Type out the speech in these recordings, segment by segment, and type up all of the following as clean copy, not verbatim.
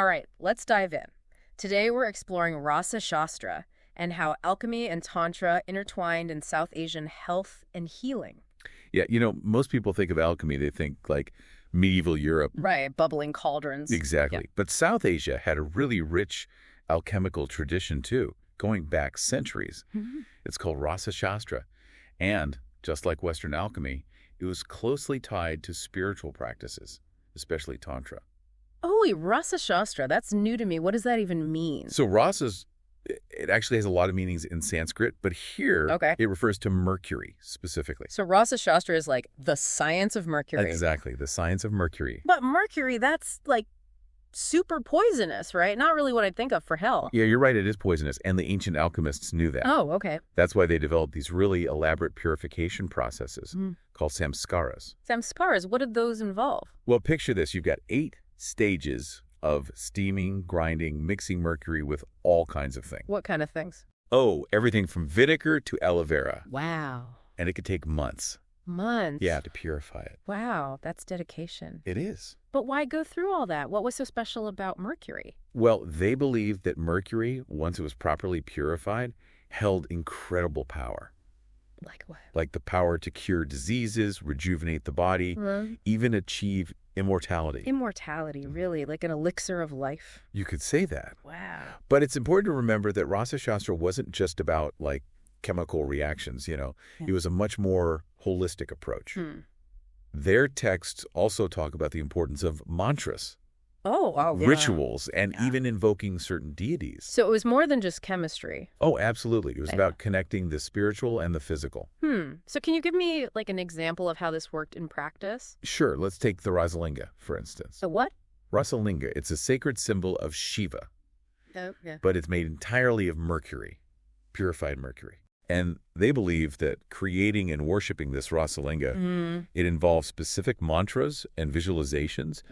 right, let's dive in. Today we're exploring Rasaśāstra and how alchemy and Tantra intertwined in South Asian health and healing. Yeah, most people think of alchemy, they think like medieval Europe. Right, bubbling cauldrons. Exactly. Yeah. But South Asia had a really rich alchemical tradition too, going back centuries. It's called Rasaśāstra. And just like Western alchemy, it was closely tied to spiritual practices, especially Tantra. Oh, wait, Rasaśāstra, that's new to me. What does that even mean? So it actually has a lot of meanings in Sanskrit, but here it refers to Mercury specifically. So Rasaśāstra is like the science of Mercury. Exactly, the science of Mercury. But Mercury, that's like super poisonous, right? Not really what I'd think of for hell. Yeah, you're right, it is poisonous, and the ancient alchemists knew that. Oh, okay. That's why they developed these really elaborate purification processes called samskaras. Samskaras, what did those involve? Well, picture this. You've got 8 stages of steaming, grinding, mixing mercury with all kinds of things. What kind of things? Oh, everything from vinegar to aloe vera. Wow. And it could take months. Months? Yeah, to purify it. Wow, that's dedication. It is. But why go through all that? What was so special about mercury? Well, they believed that mercury, once it was properly purified, held incredible power. Like what? Like the power to cure diseases, rejuvenate the body, even achieve immortality. Immortality, really? Like an elixir of life? You could say that. Wow. But it's important to remember that Rasaśāstra wasn't just about, like, chemical reactions, It was a much more holistic approach. Their texts also talk about the importance of mantras, rituals, and even invoking certain deities. So it was more than just chemistry. Oh, absolutely. It was about connecting the spiritual and the physical. So can you give me like an example of how this worked in practice? Sure. Let's take the Rasalinga, for instance. The what? Rasalinga. It's a sacred symbol of Shiva. Okay. But it's made entirely of mercury, purified mercury. And they believe that creating and worshiping this Rasalinga, it involves specific mantras and visualizations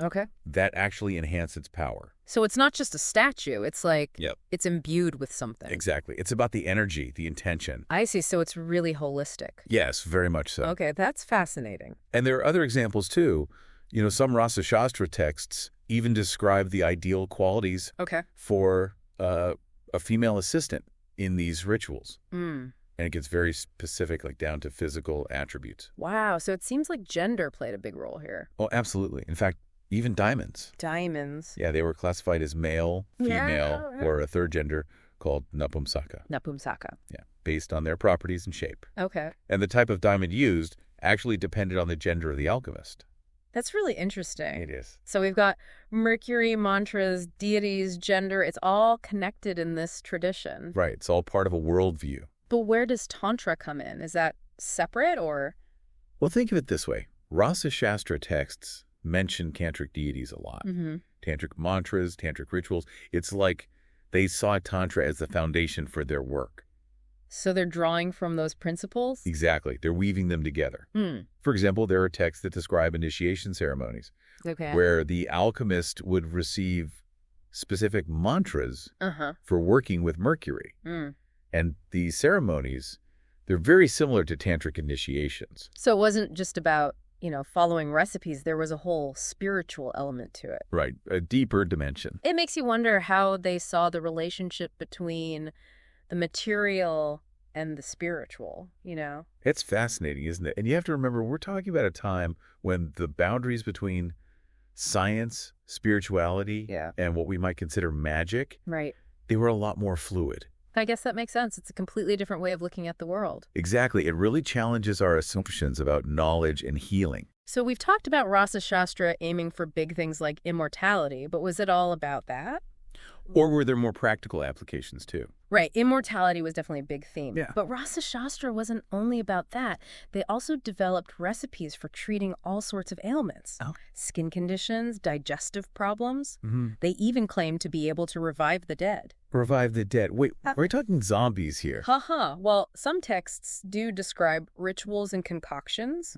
that actually enhance its power. So it's not just a statue. It's like it's imbued with something. Exactly. It's about the energy, the intention. I see. So it's really holistic. Yes, very much so. Okay, that's fascinating. And there are other examples, too. Some Rasaśāstra texts even describe the ideal qualities for a female assistant in these rituals. And it gets very specific, like down to physical attributes. Wow. So it seems like gender played a big role here. Oh, absolutely. In fact, even diamonds. Diamonds. Yeah, they were classified as male, female, or a third gender called napumsaka. Napumsaka. Yeah, based on their properties and shape. Okay. And the type of diamond used actually depended on the gender of the alchemist. That's really interesting. It is. So we've got mercury, mantras, deities, gender. It's all connected in this tradition. Right. It's all part of a worldview. But where does Tantra come in? Is that separate or? Well, think of it this way. Rasaśāstra texts mention tantric deities a lot. Tantric mantras, tantric rituals. It's like they saw Tantra as the foundation for their work. So they're drawing from those principles? Exactly. They're weaving them together. For example, there are texts that describe initiation ceremonies where the alchemist would receive specific mantras for working with mercury. And these ceremonies, they're very similar to tantric initiations. So it wasn't just about, following recipes. There was a whole spiritual element to it. Right. A deeper dimension. It makes you wonder how they saw the relationship between the material and the spiritual, It's fascinating, isn't it? And you have to remember, we're talking about a time when the boundaries between science, spirituality, and what we might consider magic, they were a lot more fluid. I guess that makes sense. It's a completely different way of looking at the world. Exactly. It really challenges our assumptions about knowledge and healing. So we've talked about Rasaśāstra aiming for big things like immortality, but was it all about that? Or were there more practical applications, too? Right. Immortality was definitely a big theme. Yeah. But Rasaśāstra wasn't only about that. They also developed recipes for treating all sorts of ailments. Skin conditions, digestive problems. They even claimed to be able to revive the dead. Revive the dead. Wait, we're talking zombies here. Well, some texts do describe rituals and concoctions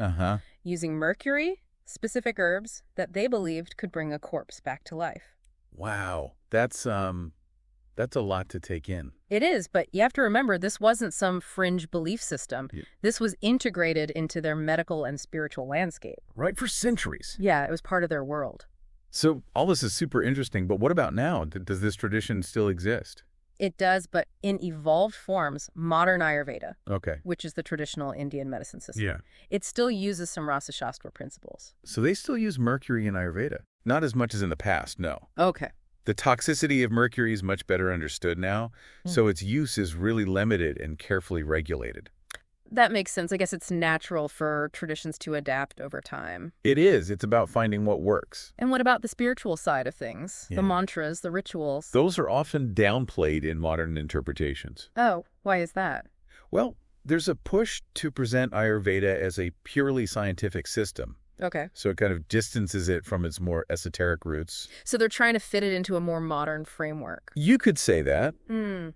using mercury, specific herbs that they believed could bring a corpse back to life. Wow. That's a lot to take in. It is, but you have to remember, this wasn't some fringe belief system. This was integrated into their medical and spiritual landscape. Right, for centuries. Yeah, it was part of their world. So all this is super interesting, but what about now? Does this tradition still exist? It does, but in evolved forms, modern Ayurveda, Okay. which is the traditional Indian medicine system, Yeah. it still uses some Rasaśāstra principles. So they still use mercury in Ayurveda. Not as much as in the past, no. Okay. The toxicity of mercury is much better understood now, so its use is really limited and carefully regulated. That makes sense. I guess it's natural for traditions to adapt over time. It is. It's about finding what works. And what about the spiritual side of things? Yeah. The mantras, the rituals? Those are often downplayed in modern interpretations. Oh, why is that? Well, there's a push to present Ayurveda as a purely scientific system. Okay. So it kind of distances it from its more esoteric roots. So they're trying to fit it into a more modern framework. You could say that. Hmm.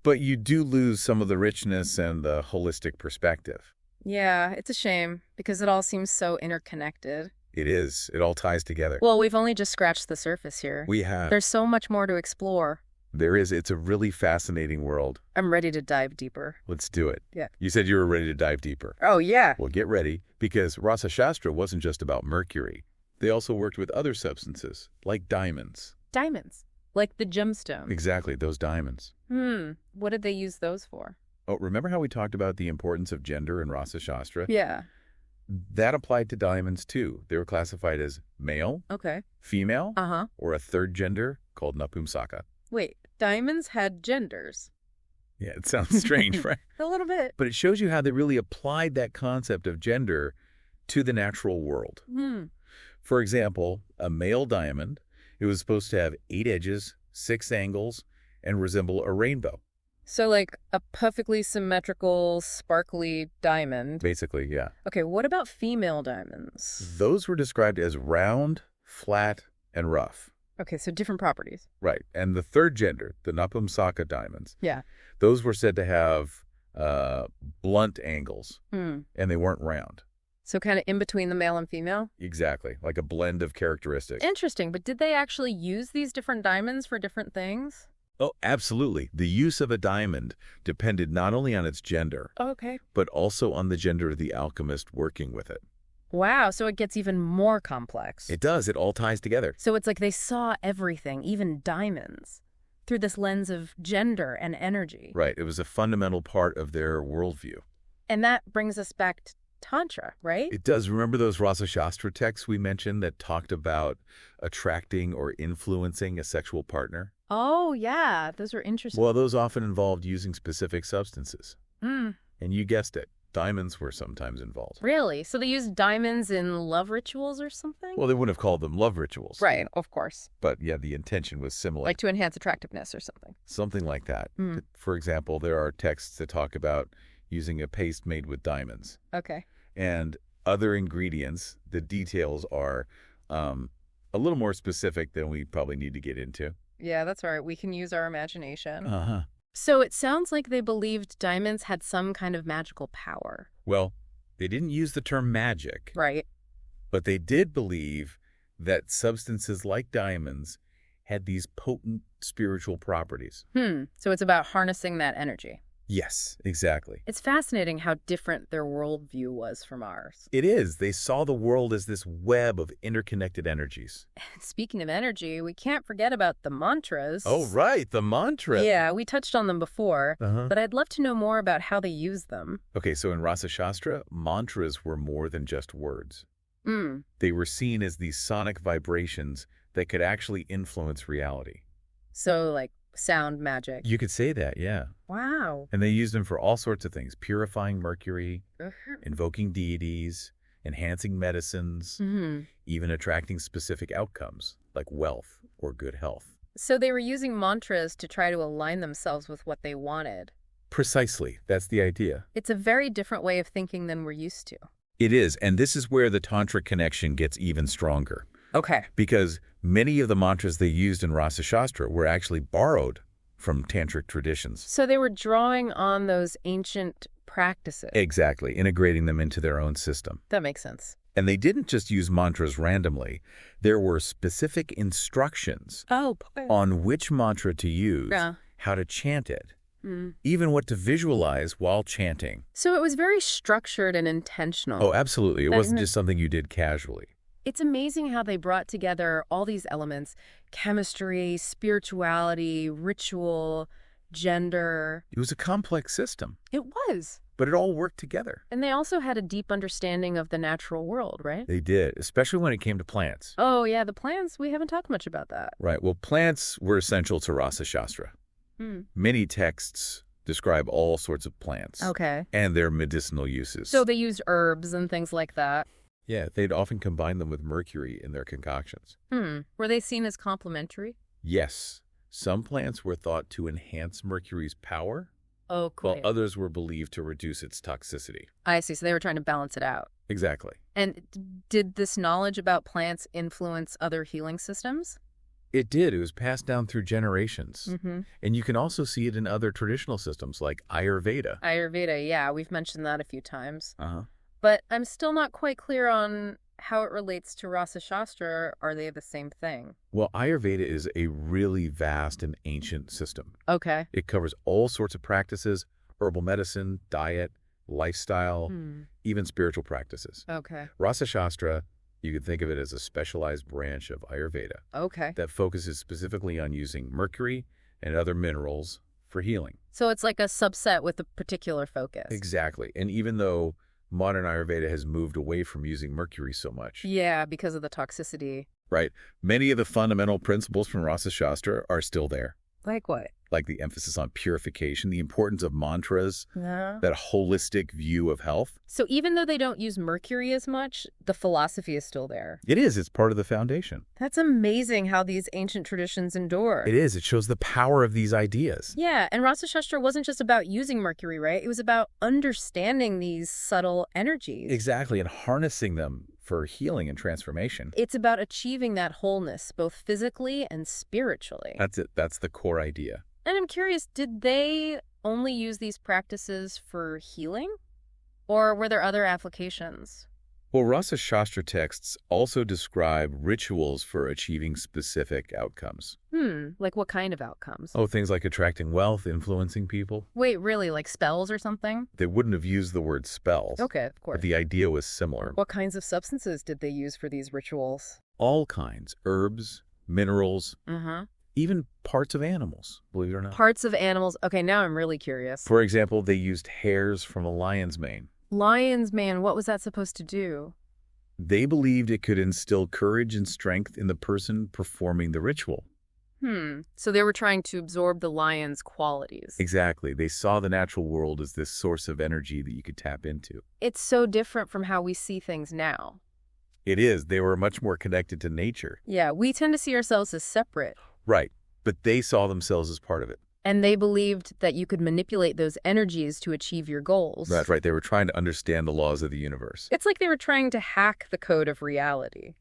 But you do lose some of the richness and the holistic perspective. Yeah, it's a shame because it all seems so interconnected. It is. It all ties together. Well, we've only just scratched the surface here. We have. There's so much more to explore. There is. It's a really fascinating world. I'm ready to dive deeper. Let's do it. Yeah. You said you were ready to dive deeper. Oh, yeah. Well, get ready, because Rasaśāstra wasn't just about mercury. They also worked with other substances, like diamonds. Diamonds. Like the gemstone. Exactly, those diamonds. What did they use those for? Oh, remember how we talked about the importance of gender in Rasaśāstra? Yeah. That applied to diamonds, too. They were classified as male, Okay. female, Uh-huh. or a third gender called napumsaka. Wait, diamonds had genders. Yeah, it sounds strange, right? A little bit. But it shows you how they really applied that concept of gender to the natural world. For example, a male diamond, it was supposed to have 8 edges, 6 angles, and resemble a rainbow. So like a perfectly symmetrical, sparkly diamond. Basically, yeah. Okay, what about female diamonds? Those were described as round, flat, and rough. Okay, so different properties. Right. And the third gender, the napumsaka diamonds, Yeah. those were said to have blunt angles, and they weren't round. So kind of in between the male and female? Exactly, like a blend of characteristics. Interesting, but did they actually use these different diamonds for different things? Oh, absolutely. The use of a diamond depended not only on its gender, Okay. but also on the gender of the alchemist working with it. Wow, so it gets even more complex. It does. It all ties together. So it's like they saw everything, even diamonds, through this lens of gender and energy. Right. It was a fundamental part of their worldview. And that brings us back to Tantra, right? It does. Remember those Rasaśāstra texts we mentioned that talked about attracting or influencing a sexual partner? Oh, yeah. Those are interesting. Well, those often involved using specific substances. And you guessed it. Diamonds were sometimes involved. Really? So they used diamonds in love rituals or something? Well, they wouldn't have called them love rituals. Right, of course. But yeah, the intention was similar. Like to enhance attractiveness or something. Something like that. For example, there are texts that talk about using a paste made with diamonds. Okay. And other ingredients, the details are a little more specific than we probably need to get into. Yeah, that's all right. We can use our imagination. Uh-huh. So it sounds like they believed diamonds had some kind of magical power. Well, they didn't use the term magic. Right. But they did believe that substances like diamonds had these potent spiritual properties. So it's about harnessing that energy. Yes, exactly. It's fascinating how different their worldview was from ours. It is. They saw the world as this web of interconnected energies. Speaking of energy, we can't forget about the mantras. Oh, right. The mantra. Yeah, we touched on them before, but I'd love to know more about how they use them. Okay, so in Rasaśāstra, mantras were more than just words. They were seen as these sonic vibrations that could actually influence reality. So, like, sound magic. You could say that, yeah. Wow. And they used them for all sorts of things, purifying mercury, invoking deities, enhancing medicines, even attracting specific outcomes like wealth or good health. So they were using mantras to try to align themselves with what they wanted. Precisely. That's the idea. It's a very different way of thinking than we're used to. It is, and this is where the Tantric connection gets even stronger. Okay. Because many of the mantras they used in Rasaśāstra were actually borrowed from Tantric traditions. So they were drawing on those ancient practices. Exactly, integrating them into their own system. That makes sense. And they didn't just use mantras randomly. There were specific instructions on which mantra to use, how to chant it, even what to visualize while chanting. So it was very structured and intentional. Oh, absolutely. It wasn't just something you did casually. It's amazing how they brought together all these elements: chemistry, spirituality, ritual, gender. It was a complex system. It was. But it all worked together. And they also had a deep understanding of the natural world, right? They did, especially when it came to plants. Oh, yeah, the plants, we haven't talked much about that. Right. Well, plants were essential to Rasaśāstra. Many texts describe all sorts of plants. Okay. And their medicinal uses. So they used herbs and things like that. Yeah, they'd often combine them with mercury in their concoctions. Were they seen as complementary? Yes. Some plants were thought to enhance mercury's power. Oh, cool. While others were believed to reduce its toxicity. I see. So they were trying to balance it out. Exactly. And did this knowledge about plants influence other healing systems? It did. It was passed down through generations. And you can also see it in other traditional systems like Ayurveda. Ayurveda, yeah. We've mentioned that a few times. Uh-huh. But I'm still not quite clear on how it relates to Rasaśāstra. Are they the same thing? Well, Ayurveda is a really vast and ancient system. Okay. It covers all sorts of practices: herbal medicine, diet, lifestyle, even spiritual practices. Okay. Rasaśāstra, you could think of it as a specialized branch of Ayurveda. Okay. That focuses specifically on using mercury and other minerals for healing. So it's like a subset with a particular focus. Exactly. And even though modern Ayurveda has moved away from using mercury so much. Yeah, because of the toxicity. Right. Many of the fundamental principles from Rasaśāstra are still there. Like what? Like the emphasis on purification, the importance of mantras, that holistic view of health. So even though they don't use mercury as much, the philosophy is still there. It is. It's part of the foundation. That's amazing how these ancient traditions endure. It is. It shows the power of these ideas. Yeah, and Rasaśāstra wasn't just about using mercury, right? It was about understanding these subtle energies. Exactly, and harnessing them for healing and transformation. It's about achieving that wholeness, both physically and spiritually. That's it. That's the core idea. And I'm curious, did they only use these practices for healing? Or were there other applications? Well, Rasaśāstra texts also describe rituals for achieving specific outcomes. Like what kind of outcomes? Oh, things like attracting wealth, influencing people. Wait, really? Like spells or something? They wouldn't have used the word spells. Okay, of course. But the idea was similar. What kinds of substances did they use for these rituals? All kinds. Herbs, minerals, even parts of animals, believe it or not. Parts of animals. Okay, now I'm really curious. For example, they used hairs from a lion's mane. Lion's mane, what was that supposed to do? They believed it could instill courage and strength in the person performing the ritual. So they were trying to absorb the lion's qualities. Exactly. They saw the natural world as this source of energy that you could tap into. It's so different from how we see things now. It is. They were much more connected to nature. Yeah, we tend to see ourselves as separate. Right. But they saw themselves as part of it. And they believed that you could manipulate those energies to achieve your goals. That's right. They were trying to understand the laws of the universe. It's like they were trying to hack the code of reality.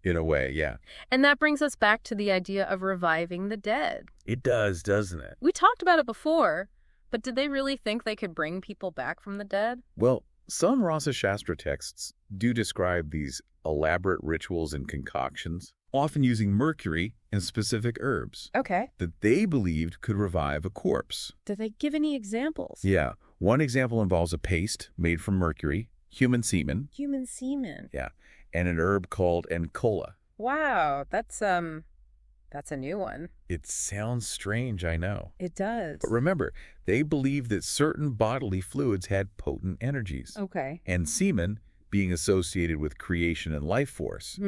In a way, yeah. And that brings us back to the idea of reviving the dead. It does, doesn't it? We talked about it before, but did they really think they could bring people back from the dead? Well, some Rasaśāstra texts do describe these elaborate rituals and concoctions, often using mercury and specific herbs. Okay. That they believed could revive a corpse. Did they give any examples? Yeah. One example involves a paste made from mercury, human semen. Human semen? Yeah. And an herb called encola. Wow, that's a new one. It sounds strange, I know. It does. But remember, they believed that certain bodily fluids had potent energies. Okay. And semen, being associated with creation and life force,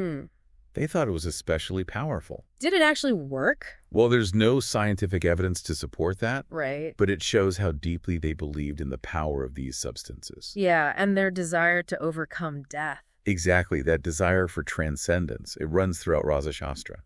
they thought it was especially powerful. Did it actually work? Well, there's no scientific evidence to support that. Right. But it shows how deeply they believed in the power of these substances. Yeah, and their desire to overcome death. Exactly, that desire for transcendence. It runs throughout Rasaśāstra.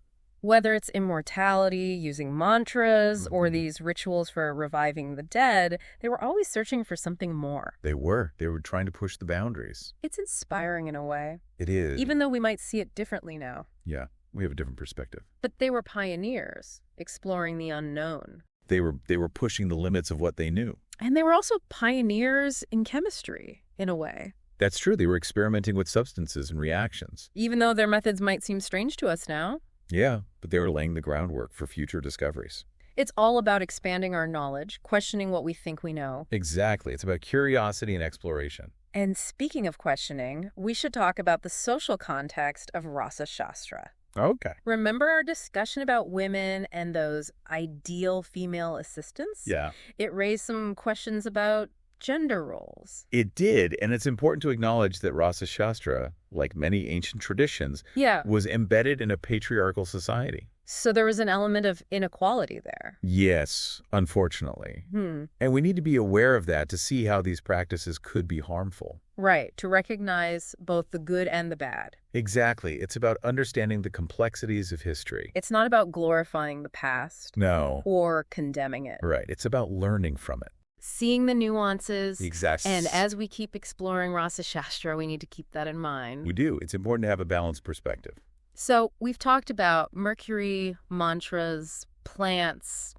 Whether it's immortality, using mantras, or these rituals for reviving the dead, they were always searching for something more. They were. They were trying to push the boundaries. It's inspiring in a way. It is. Even though we might see it differently now. Yeah, we have a different perspective. But they were pioneers, exploring the unknown. They were pushing the limits of what they knew. And they were also pioneers in chemistry, in a way. That's true. They were experimenting with substances and reactions. Even though their methods might seem strange to us now. Yeah, but they were laying the groundwork for future discoveries. It's all about expanding our knowledge, questioning what we think we know. Exactly. It's about curiosity and exploration. And speaking of questioning, we should talk about the social context of Rasaśāstra. Okay. Remember our discussion about women and those ideal female assistants? Yeah. It raised some questions about gender roles. It did, and it's important to acknowledge that Rasaśāstra, like many ancient traditions, was embedded in a patriarchal society. So there was an element of inequality there. Yes, unfortunately. And we need to be aware of that to see how these practices could be harmful. Right, to recognize both the good and the bad. Exactly. It's about understanding the complexities of history. It's not about glorifying the past. No. Or condemning it. Right. It's about learning from it. Seeing the nuances. Exactly. And as we keep exploring Rasaśāstra, we need to keep that in mind. We do. It's important to have a balanced perspective. So we've talked about Mercury, mantras, plants,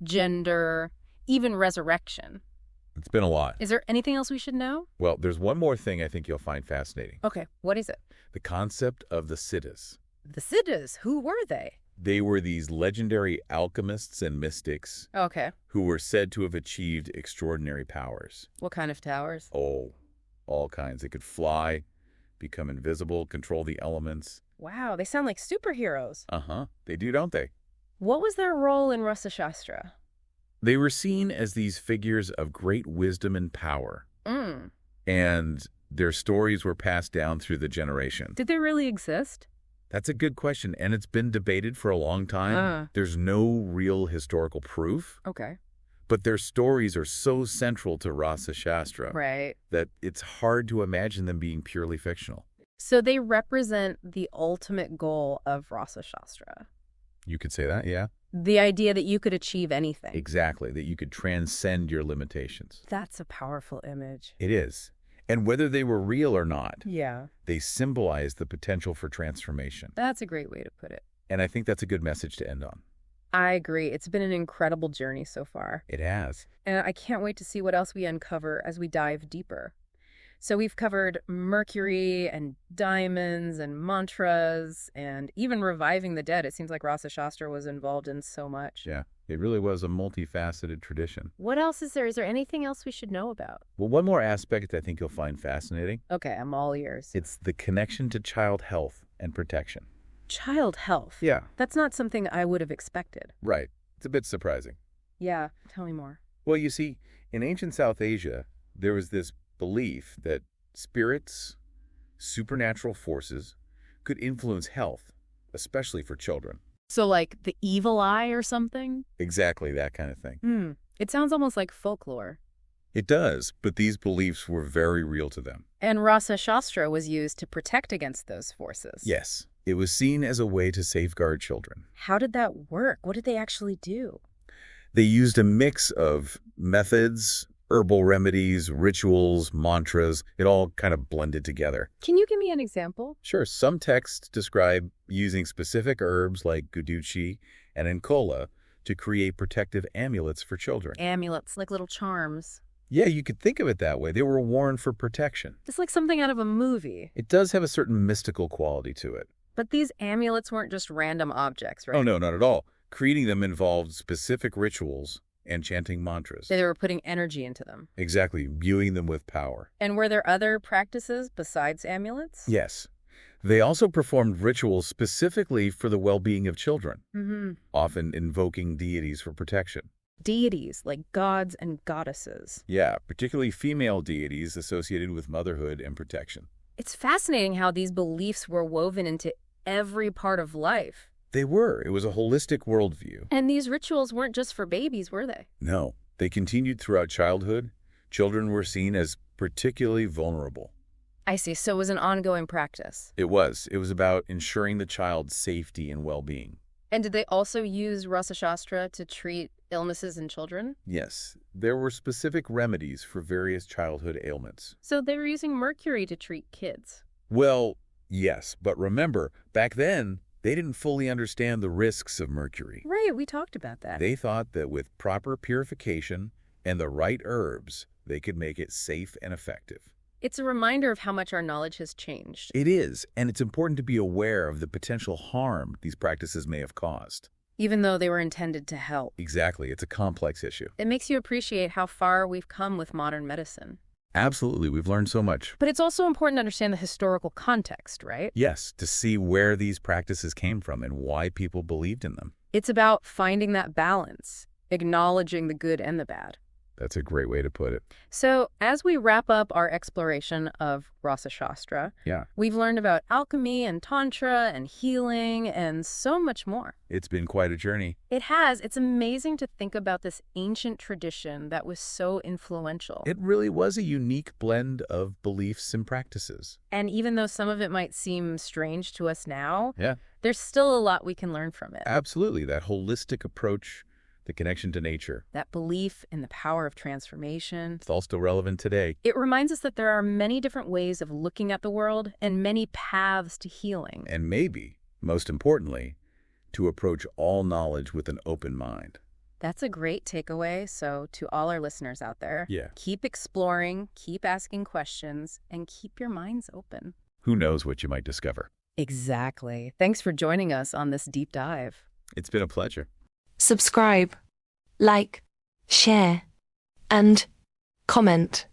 gender, even resurrection. It's been a lot. Is there anything else we should know? Well, there's one more thing I think you'll find fascinating. Okay, what is it? The concept of the siddhas. The siddhas, who were they? They were these legendary alchemists and mystics who were said to have achieved extraordinary powers. What kind of towers? Oh, all kinds. They could fly, become invisible, control the elements. Wow, they sound like superheroes. Uh-huh. They do, don't they? What was their role in Rasaśāstra? They were seen as these figures of great wisdom and power. And their stories were passed down through the generations. Did they really exist? That's a good question, and it's been debated for a long time. There's no real historical proof. Okay. But their stories are so central to Rasaśāstra that it's hard to imagine them being purely fictional. So they represent the ultimate goal of Rasaśāstra. You could say that, yeah. The idea that you could achieve anything. Exactly, that you could transcend your limitations. That's a powerful image. It is. And whether they were real or not, they symbolize the potential for transformation. That's a great way to put it. And I think that's a good message to end on. I agree. It's been an incredible journey so far. It has. And I can't wait to see what else we uncover as we dive deeper. So we've covered Mercury and diamonds and mantras and even reviving the dead. It seems like Rasaśāstra was involved in so much. Yeah, it really was a multifaceted tradition. What else is there? Is there anything else we should know about? Well, one more aspect I think you'll find fascinating. Okay, I'm all ears. It's the connection to child health and protection. Child health? Yeah. That's not something I would have expected. Right. It's a bit surprising. Yeah, tell me more. Well, you see, in ancient South Asia, there was this belief that spirits, supernatural forces, could influence health, especially for children. So like the evil eye or something? Exactly, that kind of thing. It sounds almost like folklore. It does, but these beliefs were very real to them. And Rasaśāstra was used to protect against those forces. Yes, it was seen as a way to safeguard children. How did that work? What did they actually do? They used a mix of methods, herbal remedies, rituals, mantras. It all kind of blended together. Can you give me an example? Sure. Some texts describe using specific herbs like guduchi and encola to create protective amulets for children. Amulets, like little charms. Yeah, you could think of it that way. They were worn for protection. It's like something out of a movie. It does have a certain mystical quality to it. But these amulets weren't just random objects, right? Oh, no, not at all. Creating them involved specific rituals and chanting mantras. They were putting energy into them. Exactly, imbuing them with power. And were there other practices besides amulets? Yes. They also performed rituals specifically for the well-being of children, often invoking deities for protection. Deities, like gods and goddesses. Yeah, particularly female deities associated with motherhood and protection. It's fascinating how these beliefs were woven into every part of life. They were. It was a holistic worldview. And these rituals weren't just for babies, were they? No. They continued throughout childhood. Children were seen as particularly vulnerable. I see. So it was an ongoing practice. It was. It was about ensuring the child's safety and well-being. And did they also use Rasaśāstra to treat illnesses in children? Yes. There were specific remedies for various childhood ailments. So they were using Mercury to treat kids? Well, yes. But remember, back then, they didn't fully understand the risks of Mercury. Right, we talked about that. They thought that with proper purification and the right herbs, they could make it safe and effective. It's a reminder of how much our knowledge has changed. It is, and it's important to be aware of the potential harm these practices may have caused. Even though they were intended to help. Exactly. It's a complex issue. It makes you appreciate how far we've come with modern medicine. Absolutely. We've learned so much. But it's also important to understand the historical context, right? Yes, to see where these practices came from and why people believed in them. It's about finding that balance, acknowledging the good and the bad. That's a great way to put it. So as we wrap up our exploration of Rasaśāstra, we've learned about alchemy and Tantra and healing and so much more. It's been quite a journey. It has. It's amazing to think about this ancient tradition that was so influential. It really was a unique blend of beliefs and practices. And even though some of it might seem strange to us now, there's still a lot we can learn from it. Absolutely. That holistic approach, the connection to nature. That belief in the power of transformation. It's all still relevant today. It reminds us that there are many different ways of looking at the world and many paths to healing. And maybe, most importantly, to approach all knowledge with an open mind. That's a great takeaway. So to all our listeners out there, keep exploring, keep asking questions, and keep your minds open. Who knows what you might discover? Exactly. Thanks for joining us on this deep dive. It's been a pleasure. Subscribe, like, share, and comment.